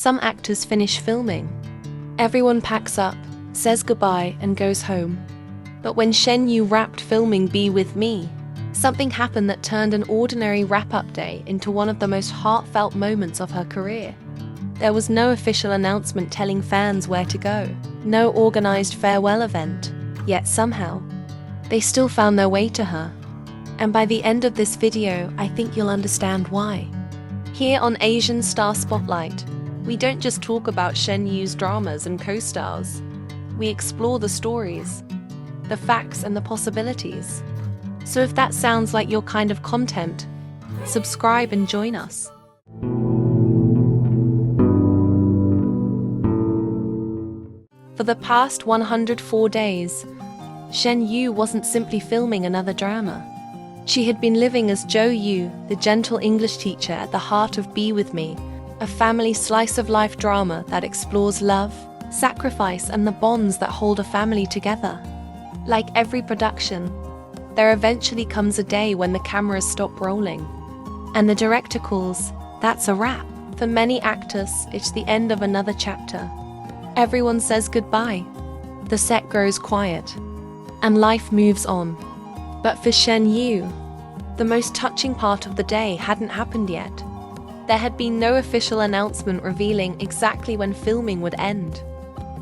Some actors finish filming. Everyone packs up, says goodbye, and goes home. But when Shen Yue wrapped filming Be With Me, something happened that turned an ordinary wrap-up day into one of the most heartfelt moments of her career. There was no official announcement telling fans where to go, no organized farewell event, yet somehow, they still found their way to her. And by the end of this video, I think you'll understand why. Here on Asian Star Spotlight, we don't just talk about Shen Yue's dramas and co-stars. We explore the stories, the facts and the possibilities. So if that sounds like your kind of content, subscribe and join us. For the past 104 days, Shen Yue wasn't simply filming another drama. She had been living as Jo Yu, the gentle English teacher at the heart of Be With Me, a family slice-of-life drama that explores love, sacrifice, and the bonds that hold a family together. Like every production, there eventually comes a day when the cameras stop rolling, and the director calls, "That's a wrap." For many actors, it's the end of another chapter. Everyone says goodbye. The set grows quiet, and life moves on. But for Shen Yue, the most touching part of the day hadn't happened yet. There had been no official announcement revealing exactly when filming would end.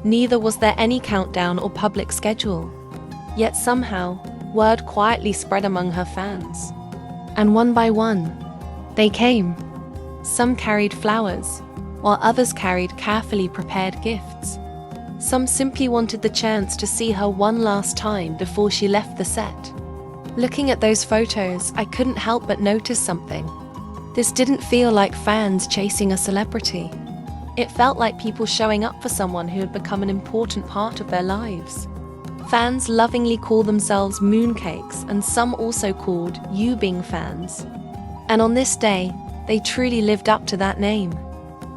Neither was there any countdown or public schedule. Yet somehow, word quietly spread among her fans. And one by one, they came. Some carried flowers, while others carried carefully prepared gifts. Some simply wanted the chance to see her one last time before she left the set. Looking at those photos, I couldn't help but notice something. This didn't feel like fans chasing a celebrity. It felt like people showing up for someone who had become an important part of their lives. Fans lovingly call themselves mooncakes, and some also called Yubing fans. And on this day, they truly lived up to that name.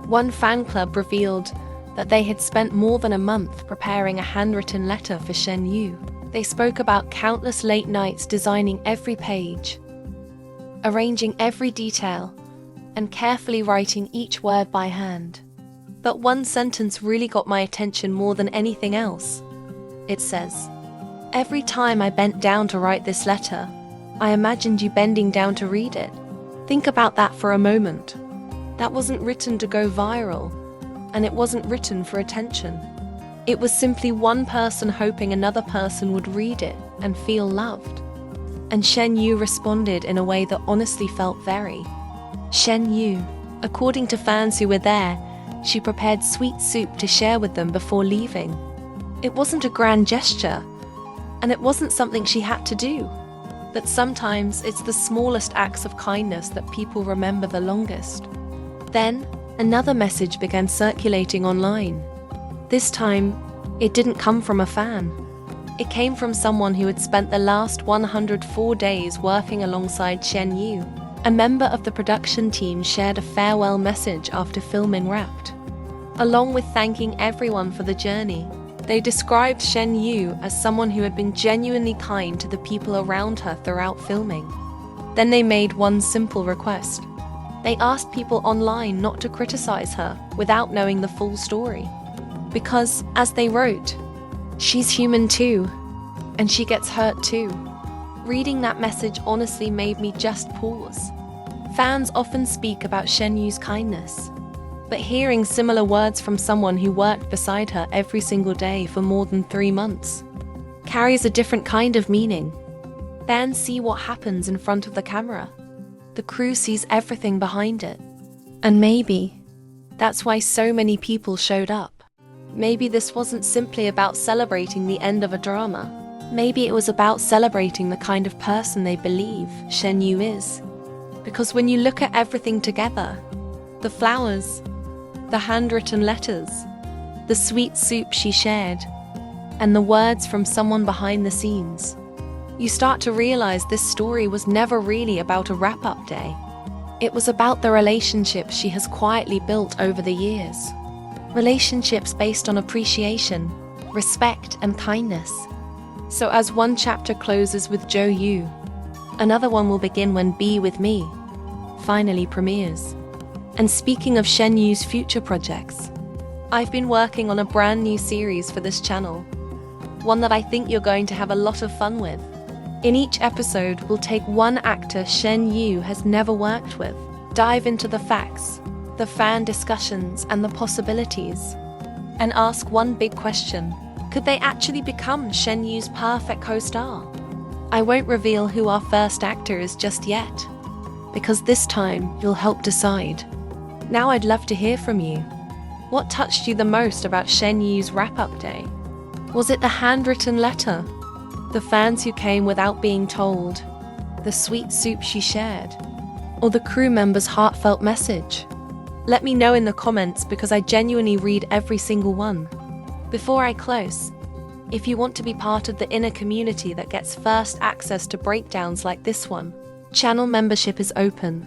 One fan club revealed that they had spent more than a month preparing a handwritten letter for Shen Yue. They spoke about countless late nights designing every page, arranging every detail, and carefully writing each word by hand. But one sentence really got my attention more than anything else. It says, "Every time I bent down to write this letter, I imagined you bending down to read it." Think about that for a moment. That wasn't written to go viral, and it wasn't written for attention. It was simply one person hoping another person would read it and feel loved. And Shen Yue responded in a way that honestly felt very Shen Yue. According to fans who were there, she prepared sweet soup to share with them before leaving. It wasn't a grand gesture, and it wasn't something she had to do. But sometimes it's the smallest acts of kindness that people remember the longest. Then, another message began circulating online. This time, it didn't come from a fan. It came from someone who had spent the last 104 days working alongside Shen Yue. A member of the production team shared a farewell message after filming wrapped. Along with thanking everyone for the journey, they described Shen Yue as someone who had been genuinely kind to the people around her throughout filming. Then they made one simple request. They asked people online not to criticize her without knowing the full story. Because, as they wrote, she's human too, and she gets hurt too. Reading that message honestly made me just pause. Fans often speak about Shen Yue's kindness, but hearing similar words from someone who worked beside her every single day for more than 3 months carries a different kind of meaning. Fans see what happens in front of the camera. The crew sees everything behind it. And maybe that's why so many people showed up. Maybe this wasn't simply about celebrating the end of a drama. Maybe it was about celebrating the kind of person they believe Shen Yue is. Because when you look at everything together, the flowers, the handwritten letters, the sweet soup she shared, and the words from someone behind the scenes, you start to realize this story was never really about a wrap-up day. It was about the relationships she has quietly built over the years. Relationships based on appreciation, respect, and kindness. So as one chapter closes with Jo Yu, another one will begin when Be With Me finally premieres. And speaking of Shen Yu's future projects, I've been working on a brand new series for this channel. One that I think you're going to have a lot of fun with. In each episode, we'll take one actor Shen Yue has never worked with, dive into the facts, the fan discussions, and the possibilities, and ask one big question: could they actually become Shen Yu's perfect co-star? I won't reveal who our first actor is just yet, because this time you'll help decide. Now I'd love to hear from you. What touched you the most about Shen Yu's wrap-up day? Was it the handwritten letter? The fans who came without being told? The sweet soup she shared? Or the crew member's heartfelt message? Let me know in the comments, because I genuinely read every single one. Before I close, if you want to be part of the inner community that gets first access to breakdowns like this one, channel membership is open.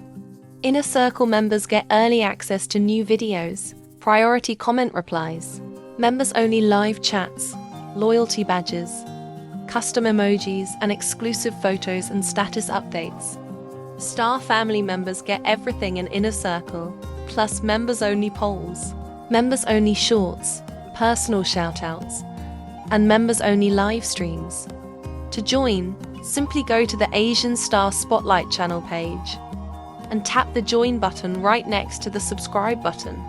Inner Circle members get early access to new videos, priority comment replies, members-only live chats, loyalty badges, custom emojis, and exclusive photos and status updates. Star family members get everything in Inner Circle, plus members-only polls, members-only shorts, personal shoutouts, and members-only live streams. To join, simply go to the Asian Star Spotlight channel page and tap the join button right next to the subscribe button.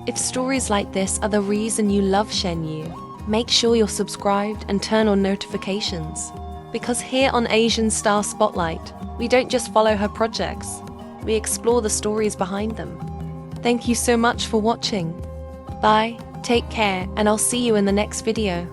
If stories like this are the reason you love Shen Yue, make sure you're subscribed and turn on notifications. Because here on Asian Star Spotlight, we don't just follow her projects, we explore the stories behind them. Thank you so much for watching. Bye, take care, and I'll see you in the next video.